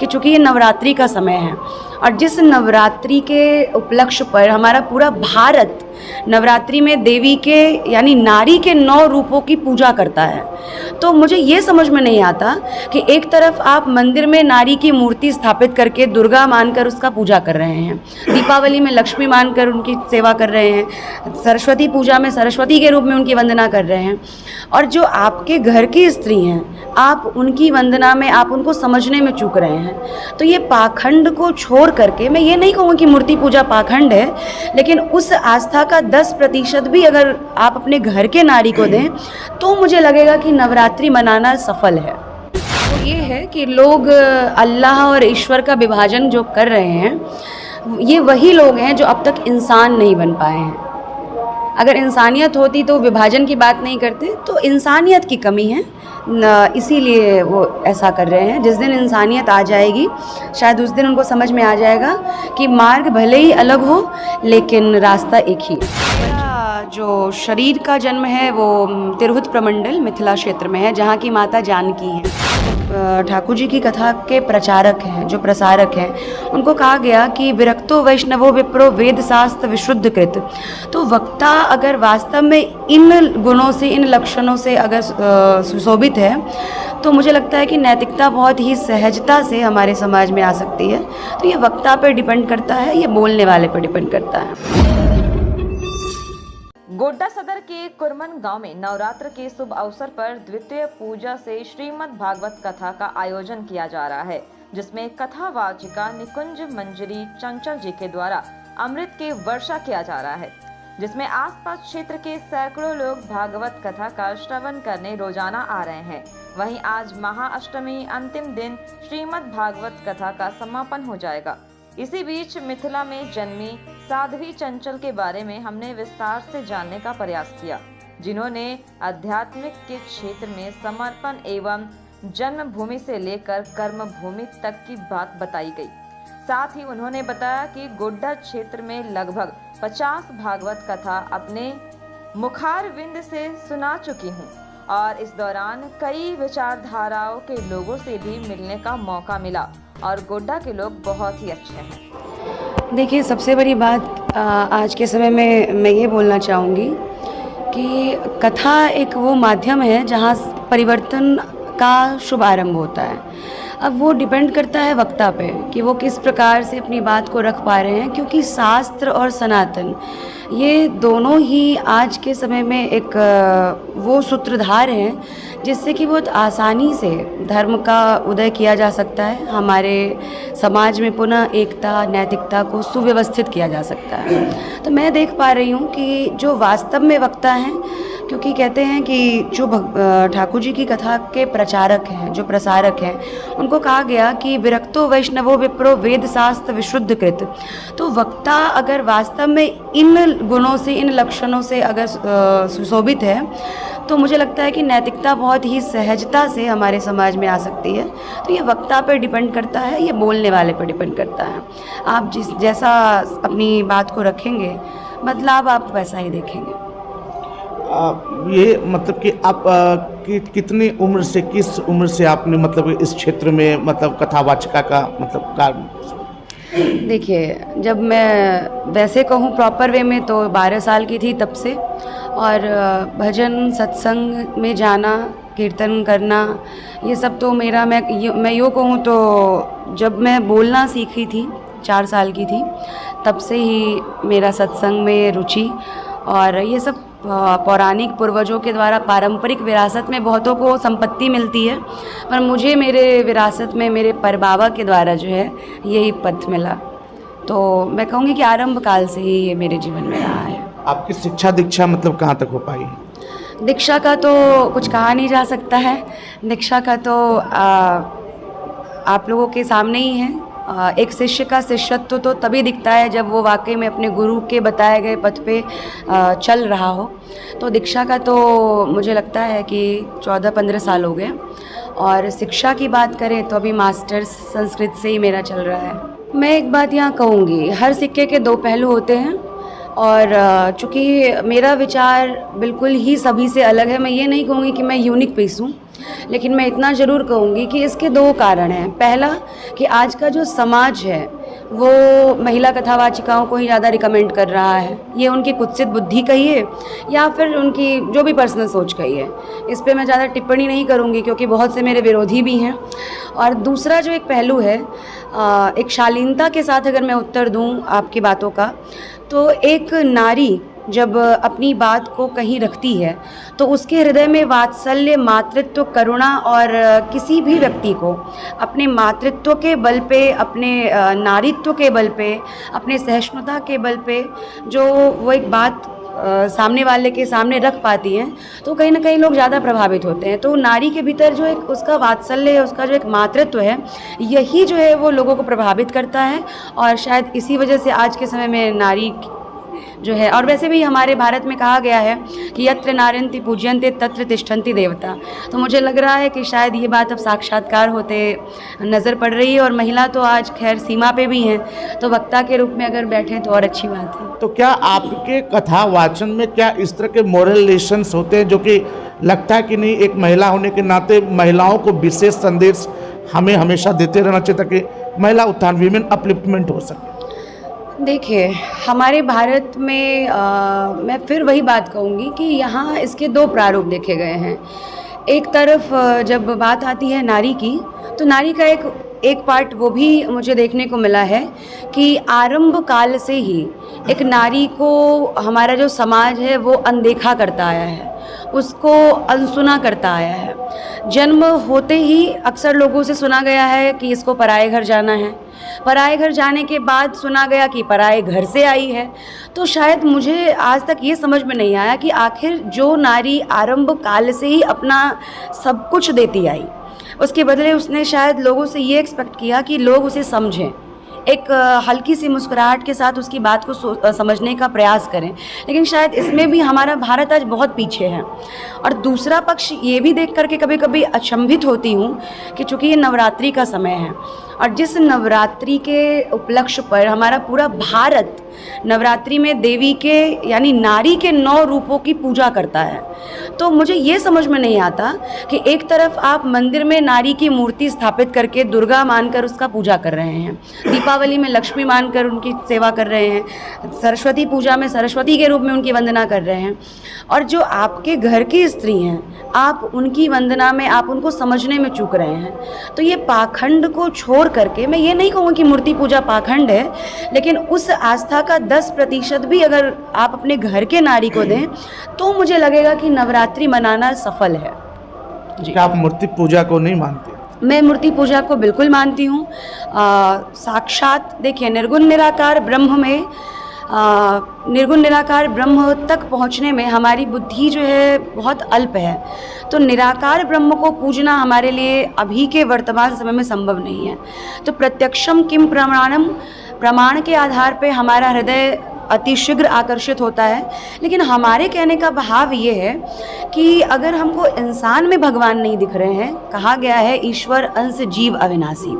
कि चूँकि ये नवरात्रि का समय है और जिस नवरात्रि के उपलक्ष्य पर हमारा पूरा भारत नवरात्रि में देवी के यानी नारी के 9 रूपों की पूजा करता है, तो मुझे ये समझ में नहीं आता कि एक तरफ आप मंदिर में नारी की मूर्ति स्थापित करके दुर्गा मानकर उसका पूजा कर रहे हैं, दीपावली में लक्ष्मी मानकर उनकी सेवा कर रहे हैं, सरस्वती पूजा में सरस्वती के रूप में उनकी वंदना कर रहे हैं, और जो आपके घर की स्त्री हैं आप उनकी वंदना में आप उनको समझने में चूक रहे हैं। तो ये पाखंड को छोड़ करके, मैं ये नहीं कहूँगी कि मूर्ति पूजा पाखंड है, लेकिन उस आस्था का 10% भी अगर आप अपने घर के नारी को दें तो मुझे लगेगा कि नवरात्रि मनाना सफल है। तो ये है कि लोग अल्लाह और ईश्वर का विभाजन जो कर रहे हैं, ये वही लोग हैं जो अब तक इंसान नहीं बन पाए हैं। अगर इंसानियत होती तो विभाजन की बात नहीं करते, तो इंसानियत की कमी है इसीलिए वो ऐसा कर रहे हैं। जिस दिन इंसानियत आ जाएगी शायद उस दिन उनको समझ में आ जाएगा कि मार्ग भले ही अलग हो लेकिन रास्ता एक ही है। जो शरीर का जन्म है वो तिरहुत प्रमंडल मिथिला क्षेत्र में है, जहाँ की माता जानकी हैं। ठाकुर जी की कथा के प्रचारक हैं, जो प्रसारक हैं, उनको कहा गया कि विरक्तो वैष्णवो विप्रो वेद शास्त्र विशुद्ध कृत। तो वक्ता अगर वास्तव में इन गुणों से, इन लक्षणों से अगर सुशोभित है तो मुझे लगता है कि नैतिकता बहुत ही सहजता से हमारे समाज में आ सकती है। तो ये वक्ता पर डिपेंड करता है, ये बोलने वाले पर डिपेंड करता है। गोड्डा सदर के कुरमन गांव में नवरात्र के शुभ अवसर पर द्वितीय पूजा से श्रीमद् भागवत कथा का आयोजन किया जा रहा है, जिसमें कथावाचिका निकुंज मंजरी चंचल जी के द्वारा अमृत की वर्षा किया जा रहा है, जिसमें आसपास क्षेत्र के सैकड़ों लोग भागवत कथा का श्रवण करने रोजाना आ रहे हैं। वहीं आज महाअष्टमी अंतिम दिन श्रीमद् भागवत कथा का समापन हो जाएगा। इसी बीच मिथिला में जन्मी साध्वी चंचल के बारे में हमने विस्तार से जानने का प्रयास किया, जिन्होंने आध्यात्मिक के क्षेत्र में समर्पण एवं जन्मभूमि से लेकर कर्म भूमि तक की बात बताई गई। साथ ही उन्होंने बताया कि गोड्डा क्षेत्र में लगभग 50 भागवत कथा अपने मुखारविंद से सुना चुकी हूँ और इस दौरान कई विचारधाराओं के लोगों से भी मिलने का मौका मिला और गोड्डा के लोग बहुत ही अच्छे हैं। देखिए, सबसे बड़ी बात आज के समय में मैं ये बोलना चाहूँगी कि कथा एक वो माध्यम है जहाँ परिवर्तन का शुभ आरंभ होता है। अब वो डिपेंड करता है वक्ता पे कि वो किस प्रकार से अपनी बात को रख पा रहे हैं, क्योंकि शास्त्र और सनातन ये दोनों ही आज के समय में एक वो सूत्रधार हैं जिससे कि बहुत आसानी से धर्म का उदय किया जा सकता है, हमारे समाज में पुनः एकता नैतिकता को सुव्यवस्थित किया जा सकता है। तो मैं देख पा रही हूँ कि जो वास्तव में वक्ता हैं, क्योंकि कहते हैं कि जो ठाकुर जी की कथा के प्रचारक हैं, जो प्रसारक हैं, उनको कहा गया कि विरक्तो वैष्णवो विप्रो वेद शास्त्र विशुद्ध कृत। तो वक्ता अगर वास्तव में इन गुणों से, इन लक्षणों से अगर सुशोभित है तो मुझे लगता है कि नैतिकता बहुत ही सहजता से हमारे समाज में आ सकती है। तो ये वक्ता पर डिपेंड करता है, ये बोलने वाले पर डिपेंड करता है। आप जैसा अपनी बात को रखेंगे बदलाव आप वैसा ही देखेंगे। ये मतलब कि आप कितनी उम्र से, किस उम्र से आपने मतलब इस क्षेत्र में मतलब कथावाचिका का मतलब कार्य? देखिए, जब मैं वैसे कहूँ प्रॉपर वे में तो 12 साल की थी तब से, और भजन सत्संग में जाना, कीर्तन करना, ये सब तो मेरा मैं यूँ कहूँ तो जब मैं बोलना सीखी थी 4 साल की थी तब से ही मेरा सत्संग में रुचि, और ये सब पौराणिक पूर्वजों के द्वारा पारंपरिक विरासत में बहुतों को संपत्ति मिलती है, पर मुझे मेरे विरासत में मेरे परबाबा के द्वारा जो है यही पथ मिला। तो मैं कहूँगी कि आरंभ काल से ही ये मेरे जीवन में रहा है। आपकी शिक्षा दीक्षा मतलब कहाँ तक हो पाई? दीक्षा का तो कुछ कहा नहीं जा सकता है, दीक्षा का तो आप लोगों के सामने ही है। एक शिष्य का शिष्यत्व तो तभी दिखता है जब वो वाकई में अपने गुरु के बताए गए पथ पे चल रहा हो। तो दीक्षा का तो मुझे लगता है कि 14-15 साल हो गए, और शिक्षा की बात करें तो अभी मास्टर्स संस्कृत से ही मेरा चल रहा है। मैं एक बात यहाँ कहूँगी, हर सिक्के के 2 पहलू होते हैं, और चूँकि मेरा विचार बिल्कुल ही सभी से अलग है, मैं ये नहीं कहूँगी कि मैं यूनिक पीस हूँ, लेकिन मैं इतना ज़रूर कहूँगी कि इसके दो कारण हैं। पहला कि आज का जो समाज है वो महिला कथावाचिकाओं को ही ज़्यादा रिकमेंड कर रहा है। ये उनकी कुत्सित बुद्धि कहिए या फिर उनकी जो भी पर्सनल सोच कहिए, इस पे मैं ज़्यादा टिप्पणी नहीं करूँगी क्योंकि बहुत से मेरे विरोधी भी हैं। और दूसरा जो एक पहलू है, एक शालीनता के साथ अगर मैं उत्तर दूँ आपकी बातों का, तो एक नारी जब अपनी बात को कहीं रखती है तो उसके हृदय में वात्सल्य, मातृत्व, करुणा और किसी भी व्यक्ति को अपने मातृत्व के बल पे, अपने नारीत्व के बल पे, अपने सहिष्णुता के बल पे जो वो एक बात सामने वाले के सामने रख पाती हैं, तो कहीं ना कहीं लोग ज़्यादा प्रभावित होते हैं। तो नारी के भीतर जो एक उसका वात्सल्य है, उसका जो एक मातृत्व है, यही जो है वो लोगों को प्रभावित करता है। और शायद इसी वजह से आज के समय में नारी जो है, और वैसे भी हमारे भारत में कहा गया है कि यत्र नार्यन्ति पूज्यन्ते तत्र तिष्ठन्ति देवता। तो मुझे लग रहा है कि शायद ये बात अब साक्षात्कार होते नज़र पड़ रही है। और महिला तो आज खैर सीमा पे भी हैं, तो वक्ता के रूप में अगर बैठें तो और अच्छी बात है। तो क्या आपके कथा वाचन में क्या इस तरह के मोरल लेसन्स होते हैं जो कि लगता है कि नहीं, एक महिला होने के नाते महिलाओं को विशेष संदेश हमें हमेशा देते रहना चाहिए ताकि महिला उत्थान, वीमेन अपलिफ्टमेंट हो सके? देखिए, हमारे भारत में मैं फिर वही बात कहूँगी कि यहाँ इसके दो प्रारूप देखे गए हैं। एक तरफ जब बात आती है नारी की, तो नारी का एक पार्ट वो भी मुझे देखने को मिला है कि आरंभ काल से ही एक नारी को हमारा जो समाज है वो अनदेखा करता आया है, उसको अनसुना करता आया है। जन्म होते ही अक्सर लोगों से सुना गया है कि इसको पराये घर जाना है, पराये घर जाने के बाद सुना गया कि पराये घर से आई है। तो शायद मुझे आज तक ये समझ में नहीं आया कि आखिर जो नारी आरंभ काल से ही अपना सब कुछ देती आई, उसके बदले उसने शायद लोगों से ये एक्सपेक्ट किया कि लोग उसे समझें, एक हल्की सी मुस्कुराहट के साथ उसकी बात को समझने का प्रयास करें। लेकिन शायद इसमें भी हमारा भारत आज बहुत पीछे है। और दूसरा पक्ष ये भी देख करके कभी कभी अचंभित होती हूँ कि चूँकि ये नवरात्रि का समय है और जिस नवरात्रि के उपलक्ष्य पर हमारा पूरा भारत नवरात्रि में देवी के यानी नारी के 9 रूपों की पूजा करता है, तो मुझे ये समझ में नहीं आता कि एक तरफ आप मंदिर में नारी की मूर्ति स्थापित करके दुर्गा मानकर उसका पूजा कर रहे हैं, दीपावली में लक्ष्मी मानकर उनकी सेवा कर रहे हैं, सरस्वती पूजा में सरस्वती के रूप में उनकी वंदना कर रहे हैं, और जो आपके घर की स्त्री हैं आप उनकी वंदना में, आप उनको समझने में चूक रहे हैं। तो ये पाखंड को छोड़ करके, मैं ये नहीं कहूँगी कि मूर्ति पूजा पाखंड है, लेकिन उस आस्था का 10% भी अगर आप अपने घर के नारी को दें तो मुझे लगेगा कि नवरात्रि मनाना सफल है। जी, क्या आप मूर्ति पूजा को नहीं मानते? मैं मूर्ति पूजा को बिल्कुल मानती हूँ। साक्षात देखिए, निर्गुण निराकार ब्रह्म में निर्गुण निराकार ब्रह्म तक पहुँचने में हमारी बुद्धि जो है बहुत अल्प है। तो निराकार ब्रह्म को पूजना हमारे लिए अभी के वर्तमान समय में संभव नहीं है। तो प्रत्यक्षम किम प्रमाणम, प्रमाण के आधार पे हमारा हृदय अतिशीघ्र आकर्षित होता है। लेकिन हमारे कहने का भाव ये है कि अगर हमको इंसान में भगवान नहीं दिख रहे हैं, कहा गया है ईश्वर अंश जीव अविनाशी,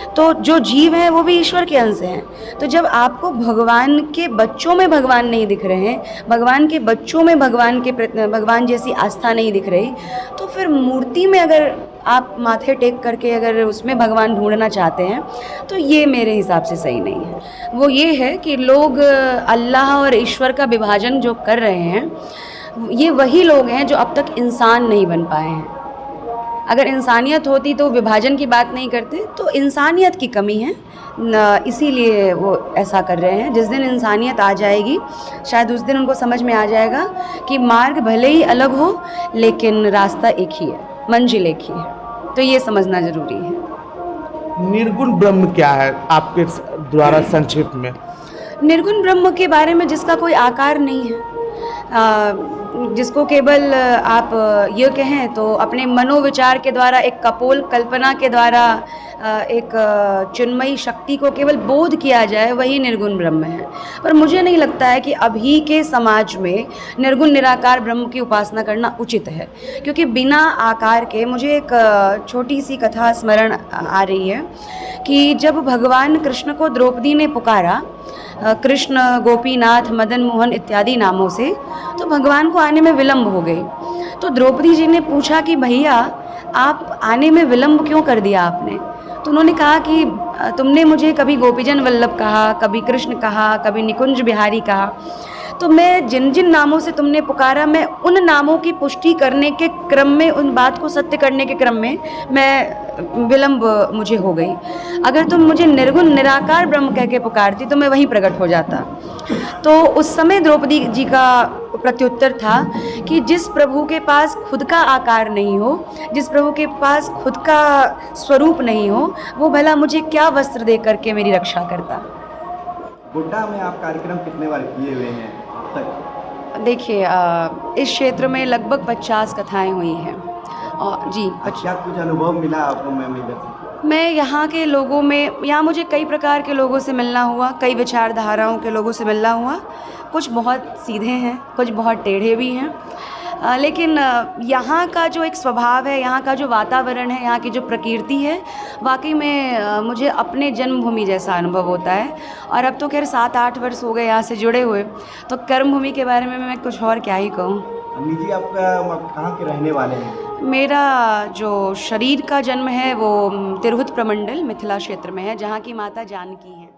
तो जो जीव हैं वो भी ईश्वर के अंश हैं। तो जब आपको भगवान के बच्चों में भगवान नहीं दिख रहे हैं, भगवान के बच्चों में भगवान जैसी आस्था नहीं दिख रही, तो फिर मूर्ति में अगर आप माथे टेक करके अगर उसमें भगवान ढूंढना चाहते हैं तो ये मेरे हिसाब से सही नहीं है। वो ये है कि लोग अल्लाह और ईश्वर का विभाजन जो कर रहे हैं, ये वही लोग हैं जो अब तक इंसान नहीं बन पाए हैं। अगर इंसानियत होती तो विभाजन की बात नहीं करते। तो इंसानियत की कमी है, इसीलिए वो ऐसा कर रहे हैं। जिस दिन इंसानियत आ जाएगी शायद उस दिन उनको समझ में आ जाएगा कि मार्ग भले ही अलग हो लेकिन रास्ता एक ही है, मंजिल एक ही है। तो ये समझना ज़रूरी है। निर्गुण ब्रह्म क्या है आपके द्वारा संक्षिप्त में? निर्गुण ब्रह्म के बारे में जिसका कोई आकार नहीं है, जिसको केवल आप ये कहें तो अपने मनोविचार के द्वारा, एक कपोल कल्पना के द्वारा एक चिन्मयी शक्ति को केवल बोध किया जाए, वही निर्गुण ब्रह्म है। पर मुझे नहीं लगता है कि अभी के समाज में निर्गुण निराकार ब्रह्म की उपासना करना उचित है, क्योंकि बिना आकार के, मुझे एक छोटी सी कथा स्मरण आ रही है कि जब भगवान कृष्ण को द्रौपदी ने पुकारा, कृष्ण, गोपीनाथ, मदन मोहन इत्यादि नामों से, तो भगवान को आने में विलम्ब हो गई। तो द्रौपदी जी ने पूछा कि भैया आप आने में विलम्ब क्यों कर दिया आपने? तो उन्होंने कहा कि तुमने मुझे कभी गोपीजन वल्लभ कहा, कभी कृष्ण कहा, कभी निकुंज बिहारी कहा, तो मैं जिन जिन नामों से तुमने पुकारा, मैं उन नामों की पुष्टि करने के क्रम में, उन बात को सत्य करने के क्रम में मैं विलम्ब मुझे हो गई। अगर तुम मुझे निर्गुण निराकार ब्रह्म कह के पुकारती तो मैं वहीं प्रकट हो जाता। तो उस समय द्रौपदी जी का प्रत्युत्तर था कि जिस प्रभु के पास खुद का आकार नहीं हो, जिस प्रभु के पास खुद का स्वरूप नहीं हो, वो भला मुझे क्या वस्त्र दे करके मेरी रक्षा करता। गोड्डा में आप कार्यक्रम कितने बार किए हुए हैं अब तक? देखिए, इस क्षेत्र में लगभग 50 कथाएं हुई हैं। और जी, क्या कुछ अनुभव मिला आपको मैम इधर से? मैं यहाँ के लोगों में, यहाँ मुझे कई प्रकार के लोगों से मिलना हुआ, कई विचारधाराओं के लोगों से मिलना हुआ। कुछ बहुत सीधे हैं, कुछ बहुत टेढ़े भी हैं, लेकिन यहाँ का जो एक स्वभाव है, यहाँ का जो वातावरण है, यहाँ की जो प्रकृति है, वाकई में मुझे अपने जन्मभूमि जैसा अनुभव होता है। और अब तो खैर 7-8 वर्ष हो गए यहाँ से जुड़े हुए, तो कर्मभूमि के बारे में मैं कुछ और क्या ही कहूँ। निजी आपका कहाँ के रहने वाले हैं? मेरा जो शरीर का जन्म है वो तिरहुत प्रमंडल मिथिला क्षेत्र में है, जहाँ की माता जानकी हैं।